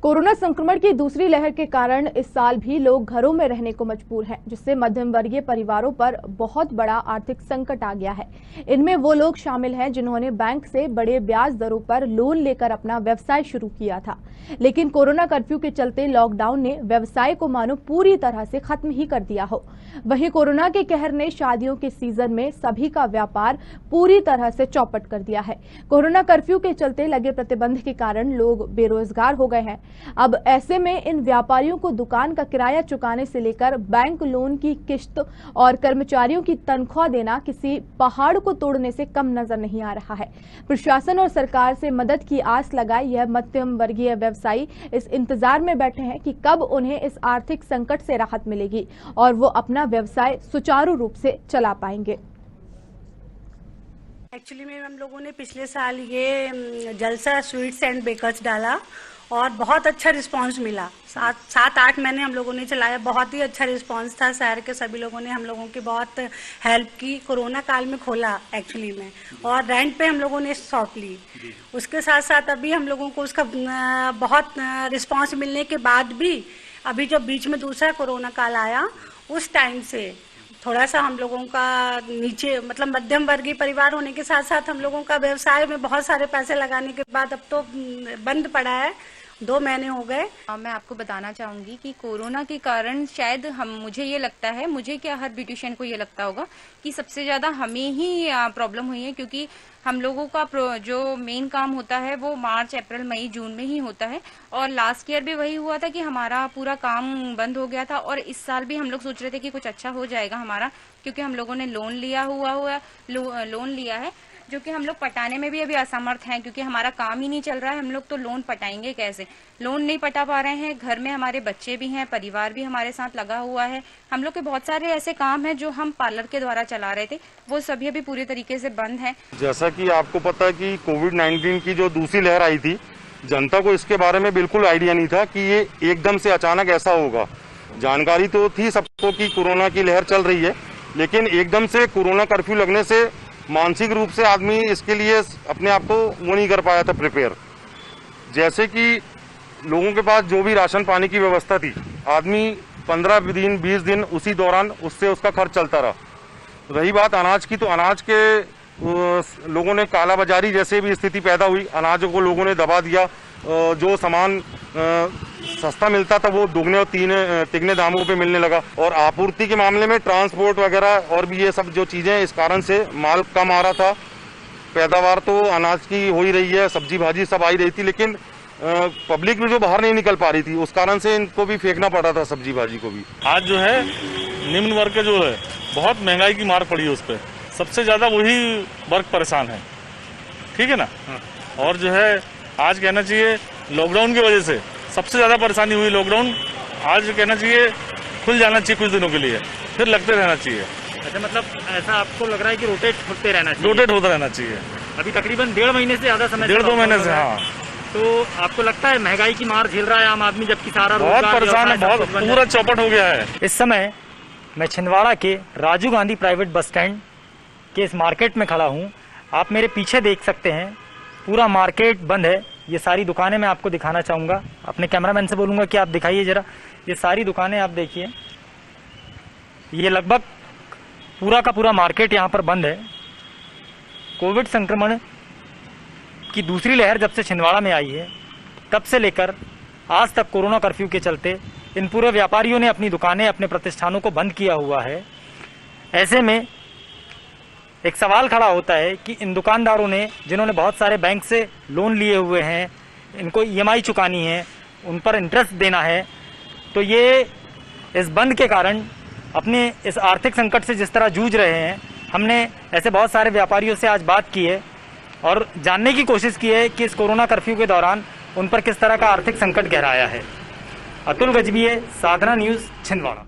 Corona संक्रमण की दूसरी लहर के कारण इस साल भी लोग घरों में रहने को मजबूर हैं, जिससे मध्यम वर्गीय परिवारों पर बहुत बड़ा आर्थिक संकट आ गया है। इनमें वो लोग शामिल हैं जिन्होंने बैंक से बड़े ब्याज दरों पर लोन लेकर अपना व्यवसाय शुरू किया था, लेकिन कोरोना कर्फ्यू के चलते लॉकडाउन ने व्यवसाय को मानो पूरी तरह से खत्म ही कर दिया हो। वहीं कोरोना के कहर ने शादियों के सीजन में सभी का व्यापार पूरी तरह से चौपट कर दिया है। कोरोना कर्फ्यू के चलते लगे प्रतिबंध के कारण लोग बेरोजगार हो गए हैं। अब ऐसे में इन व्यापारियों को दुकान का किराया चुकाने से लेकर बैंक लोन की किश्त और कर्मचारियों की तनख्वाह देना किसी पहाड़ को तोड़ने से कम नजर नहीं आ रहा है। प्रशासन और सरकार से मदद की आस लगाए यह मध्यम वर्गीय व्यवसायी इस इंतजार में बैठे हैं कि कब उन्हें इस आर्थिक संकट से राहत मिलेगी और वो अपना व्यवसाय सुचारू रूप से चला पाएंगे। एक्चुअली में हम लोगों ने पिछले साल ये जलसा स्वीट्स एंड बेकर्स डाला और बहुत अच्छा रिस्पांस मिला। 7-8 महीने हम लोगों ने चलाया, बहुत ही अच्छा रिस्पांस था। शहर के सभी लोगों ने हम लोगों की बहुत हेल्प की। कोरोना काल में खोला एक्चुअली में, और रेंट पे हम लोगों ने शॉप ली। उसके साथ साथ अभी हम लोगों को उसका बहुत रिस्पांस मिलने के बाद भी अभी जब बीच में दूसरा कोरोना काल आया, उस टाइम से थोड़ा सा हम लोगों का नीचे मतलब मध्यम वर्गीय परिवार होने के साथ साथ हम लोगों का व्यवसाय में बहुत सारे पैसे लगाने के बाद अब तो बंद पड़ा है। 2 महीने हो गए। मैं आपको बताना चाहूंगी कि कोरोना के कारण शायद मुझे ये लगता है, मुझे क्या हर ब्यूटिशियन को ये लगता होगा कि सबसे ज्यादा हमें ही प्रॉब्लम हुई है, क्योंकि हम लोगों का जो मेन काम होता है वो मार्च, अप्रैल, मई, जून में ही होता है। और लास्ट ईयर भी वही हुआ था कि हमारा पूरा काम बंद हो गया था। और इस साल भी हम लोग सोच रहे थे कि कुछ अच्छा हो जाएगा हमारा, क्योंकि हम लोगों ने लोन लिया है, जो कि हम लोग पटाने में भी अभी असमर्थ हैं, क्योंकि हमारा काम ही नहीं चल रहा है। हम लोग तो लोन पटाएंगे कैसे? लोन नहीं पटा पा रहे हैं। घर में हमारे बच्चे भी हैं, परिवार भी हमारे साथ लगा हुआ है। हम लोग के बहुत सारे ऐसे काम हैं जो हम पार्लर के द्वारा चला रहे थे, वो सभी अभी पूरी तरीके से बंद है। जैसा कि आपको पता है कि कोविड-19 की जो दूसरी लहर आई थी, जनता को इसके बारे में बिल्कुल आइडिया नहीं था कि ये एकदम से अचानक ऐसा होगा। जानकारी तो थी सबको कि कोरोना की लहर चल रही है, लेकिन एकदम से कोरोना कर्फ्यू लगने से मानसिक रूप से आदमी इसके लिए अपने आप को वो नहीं कर पाया था प्रिपेयर। जैसे कि लोगों के पास जो भी राशन पानी की व्यवस्था थी, आदमी 15 दिन 20 दिन उसी दौरान उससे उसका खर्च चलता रहा। रही बात अनाज की, तो अनाज के लोगों ने कालाबाजारी जैसे भी स्थिति पैदा हुई, अनाज को लोगों ने दबा दिया। जो सामान सस्ता मिलता था वो दुगने और तिगने दामों पे मिलने लगा। और आपूर्ति के मामले में ट्रांसपोर्ट वगैरह और भी ये सब जो चीजें, इस कारण से माल कम आ रहा था। पैदावार तो अनाज की हो ही रही है, सब्जी भाजी सब आई रही थी, लेकिन पब्लिक में जो बाहर नहीं निकल पा रही थी, उस कारण से इनको भी फेंकना पड़ा था सब्जी भाजी को भी। आज जो है निम्न वर्ग के जो है बहुत महंगाई की मार पड़ी है, उस पर सबसे ज्यादा वही वर्ग परेशान है, ठीक है ना। और जो है आज कहना चाहिए लॉकडाउन की वजह से सबसे ज्यादा परेशानी हुई। लॉकडाउन आज कहना चाहिए खुल जाना चाहिए कुछ दिनों के लिए, फिर लगते रहना चाहिए। अच्छा, मतलब ऐसा आपको लग रहा है कि रोटेट होते रहना चाहिए? रोटेट होता रहना चाहिए। अभी तकरीबन 1.5 महीने से ज्यादा समय, 1.5-2 महीने से। हाँ, तो आपको लगता है महंगाई की मार झेल रहा है आम आदमी, जबकि सारा बहुत परेशान है, बहुत पूरा चौपट हो गया है। इस समय मैं छिंदवाड़ा के Rajiv Gandhi private bus stand के इस मार्केट में खड़ा हूँ। आप मेरे पीछे देख सकते हैं, पूरा मार्केट बंद है। ये सारी दुकानें मैं आपको दिखाना चाहूँगा। अपने कैमरामैन से बोलूँगा कि आप दिखाइए जरा। ये सारी दुकानें आप देखिए, ये लगभग पूरा का पूरा मार्केट यहाँ पर बंद है। कोविड संक्रमण की दूसरी लहर जब से छिंदवाड़ा में आई है, तब से लेकर आज तक कोरोना कर्फ्यू के चलते इन पूरे व्यापारियों ने अपनी दुकानें, अपने प्रतिष्ठानों को बंद किया हुआ है। ऐसे में एक सवाल खड़ा होता है कि इन दुकानदारों ने, जिन्होंने बहुत सारे बैंक से लोन लिए हुए हैं, इनको EMI चुकानी है, उन पर इंटरेस्ट देना है, तो ये इस बंद के कारण अपने इस आर्थिक संकट से जिस तरह जूझ रहे हैं, हमने ऐसे बहुत सारे व्यापारियों से आज बात की है और जानने की कोशिश की है कि इस कोरोना कर्फ्यू के दौरान उन पर किस तरह का आर्थिक संकट गहराया है। अतुल गजबीये, साधना न्यूज़, छिंदवाड़ा।